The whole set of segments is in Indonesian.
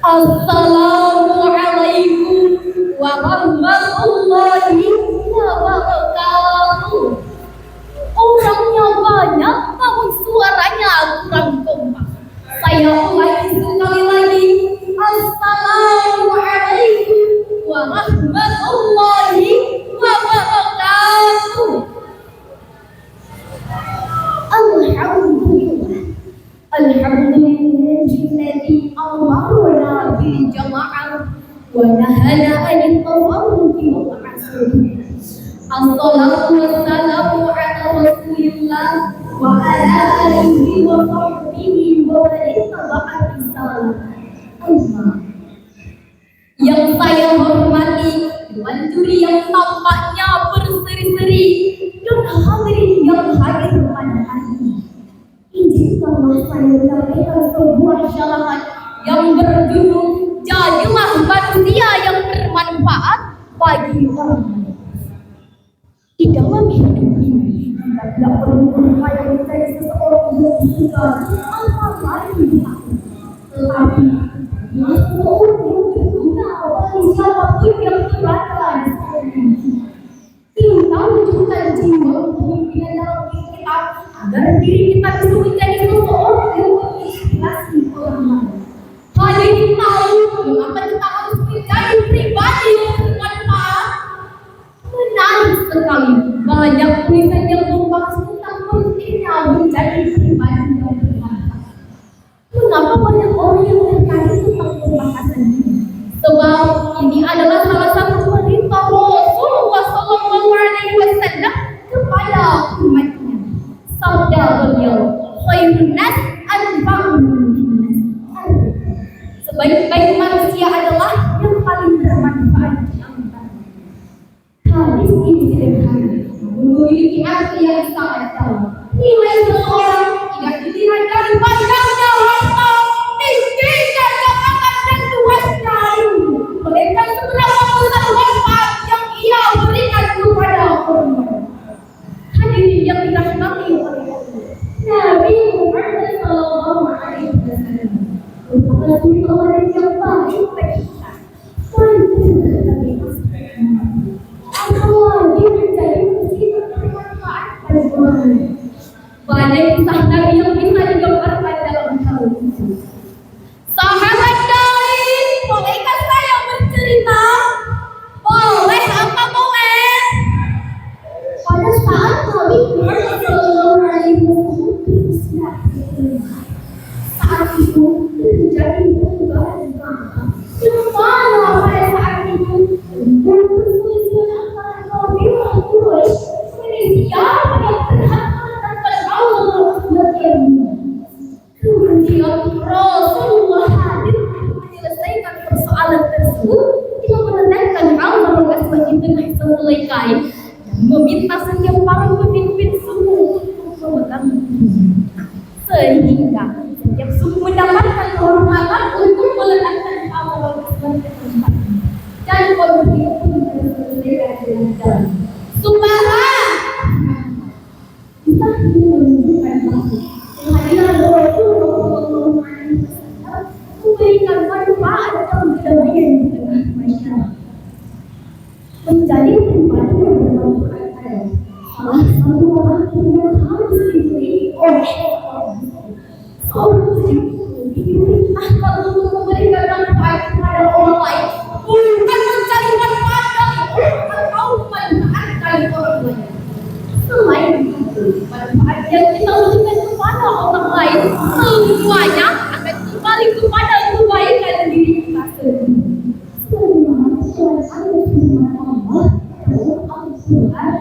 Assalamualaikum warahmatullahi wabarakatuh. Orangnya banyak, namun suaranya kurang kompak. Saya ulangi sekali lagi. Assalamualaikum warahmatullahi wabarakatuh. Alhamdulillahilladzi amarna bil jama'ah wa nahana 'anil tafarruqi wal 'asr. Assalatu wassalamu ala Rasulillah wa ala alihi wa sahbihi wa man ittaba'a risalah. Yang saya hormati Dewan Juri yang tampaknya berseri-seri dan hadirin yang hadir pada hari ini. Izinkanlah saya menyampaikan sebuah syarahan yang berjudul Jadilah Manusia yang Bermanfaat bagi Orang Lain. Di dalam hidup ini, kita tidak perlu berupaya mencari seseorang yang suka apa lain di hati. Tetapi, seseorang yang berguna bagi siapapun yang berada di sekelilingnya. Kita wujudkan jiwa kepemimpinan dalam diri kita agar diri kita bisa menjadi seseorang yang menginspirasi orang lain. Hadirin tahu mengapa kita harus menjadi pribadi yang bermanfaat? Menarik sekali, banyak tulisan yang membahas tentang pentingnya menjadi pribadi yang bermanfaat. Mengapa banyak orang yang tertarik tentang pembahasan ini? Sebab ini adalah salah satu perintah Rasulullah SAW kepada umatnya. Sabda beliau, khairun nas anfa'uhum linnas. Sebaik-baik manusia adalah yang paling bermanfaat di antara. Hadis ini sederhana, memiliki arti yang sangat dalam. Nilai seseorang tidak dilihat dari pandangnya harta, tingginya jabatan dan tuasnya. Mereka seberapa besar manfaat yang ia berikan kepada orang lain. Hadirin yang dirahmati oleh Allah, Nabi Muhammad SAW merupakan suri tauladan yang baik bagi kita. Apalagi menjadi musibah bermanfaat bagi orang lain. Banyak kisah Nabi yang bisa digambarkan dalam hal itu. Sahabat lain, bolehkah saya bercerita? Boleh, apa boleh? Pada saat Nabi Muhammad SAW berusia 5, saat itu terjadi perubahan bangsa yang mana pada saat itu dan perselisihan antara kabilah Quraisy menjadi siapa yang berhak menetapkan Allah sebagai mulia. Kemudian Rasulullah hadir untuk menyelesaikan persoalan tersebut dengan menetapkan Allah sebagai tengah sehelai kain dan meminta setiap para pemimpin suku untuk memegang sehingga setiap suku mendapatkan kehormatan untuk meletakkan Allah sebagai tempat dan konflik pun diselesaikan dengan jalan. Subhanallah. Kita ingin menunjukkan bahwa kehadiran Rasulullah SAW memberikan manfaat dalam kedamaian di tengah masyarakat. Menjadi pribadi yang bermanfaat adalah salah satu hal yang harus dimiliki oleh orang. Seorang muslim diperintahkan untuk memberikan manfaat kepada orang lain, bukan mencari manfaat dari orang atau manfaat dari orang lain. Selain itu, manfaat yang kita berikan kepada orang lain semuanya akan kembali kepada kebaikan diri kita sendiri. Sebagaimana surat Al-Quran Allah dalam Al-Quran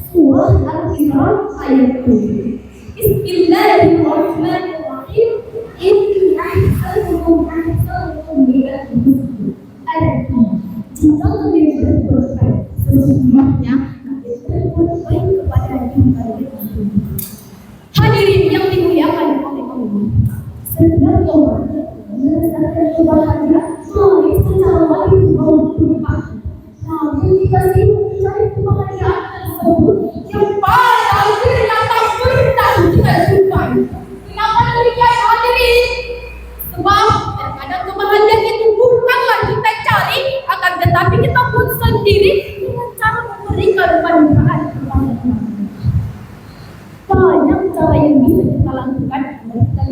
surah Al-Imran ayat 7. Bismillahirrahmanirrahim. Inni ahsanukum bila tubuh. Ayat 3. Jika kalian berbuat baik, sesungguhnya kalian berbuat baik kepada diri kalian sendiri. Hadirin yang dimuliakan oleh Allah, setiap orang merasakan kebahagiaan melalui secara lahir maupun batin. Namun jika sibuk mencari kebahagiaan tersebut yang pada akhirnya tak pernah kita jumpai. Kenapa demikian hadirin? Sebab terkadang kebahagiaan itu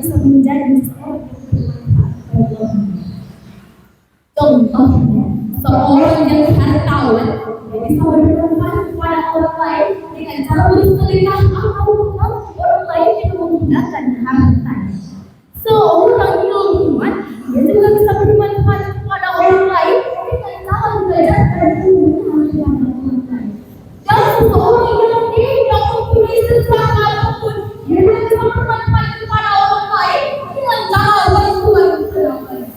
bisa menjadi seorang yang bermanfaat bagi orang. Contohnya, seorang yang hartawan dia bisa bermanfaat kepada orang lain dengan cara bersedekah atau membantu orang lain yang menggunakan hartanya. Seorang ilmuwan dia juga bisa bermanfaat kepada orang lain dengan cara belajar dan menggunakan orang lain. Dan seseorang yang tidak mempunyai sesuatu apapun dia bisa bermanfaat kepada orang lain dengan cara bantuan orang lain.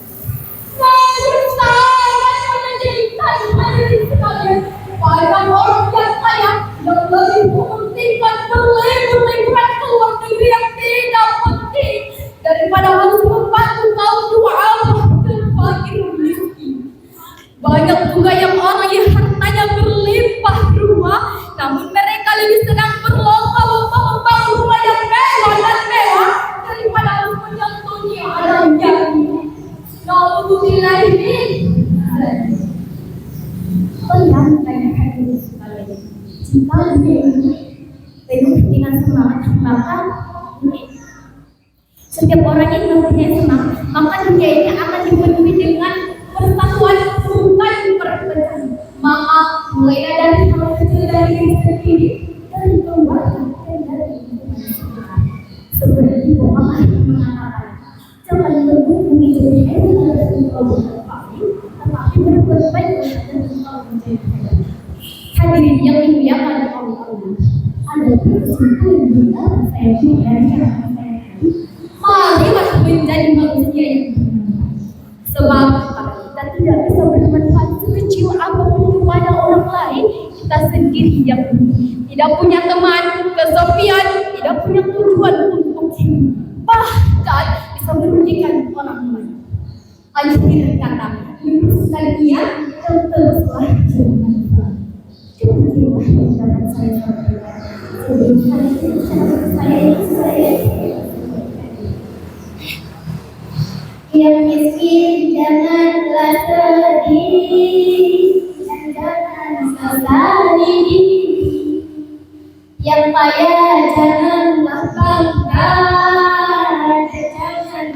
Banyak orang yang kaya yang lebih mementingkan berlibur-liburan ke luar negeri yang tidak penting daripada harus membantu kaum du'afa dan fakir miskin. Banyak juga yang orang yang hartanya berlimpah ruah, namun mereka lebih senang berlomba-lomba membangun rumah yang mewah dan mewah daripada harus menyentuhnya yang adanya. Nauzubillah min bayangkan hadirin sekalian, jika dunia ini penuh dengan semangat, maka setiap orang yang mempunyai semangat, maka dunia ini akan dipenuhi dengan persatuan, bukan perpecahan. Maka mulai dari hal kecil dari diri sendiri, dari keluarga dan dari lingkungan sekitar. Seperti Allah yang mengatakan, jangan menghubungi diri dengan engkau berpaling, tetapi berbuat baiklah dan engkau menjadi baik. Hadirin yang dimuliakan Allah, ada kesimpulan juga saya dari kata saya tadi. Marilah menjadi manusia yang bermanfaat. Sebab kalau kita tidak bisa bermanfaat sekecil apapun kepada orang lain, kita sendiri yang tidak punya teman, kesepian, tidak punya tujuan untuk hidup, bahkan bisa merugikan orang lain. Akhir kata, luruskan niat dan teruslah bermanfaat. Demikianlah yang dapat saya sampaikan. Sebelum saya yang miskin janganlah sedih dan jangan sesali diri, yang kaya janganlah bangga dan jangan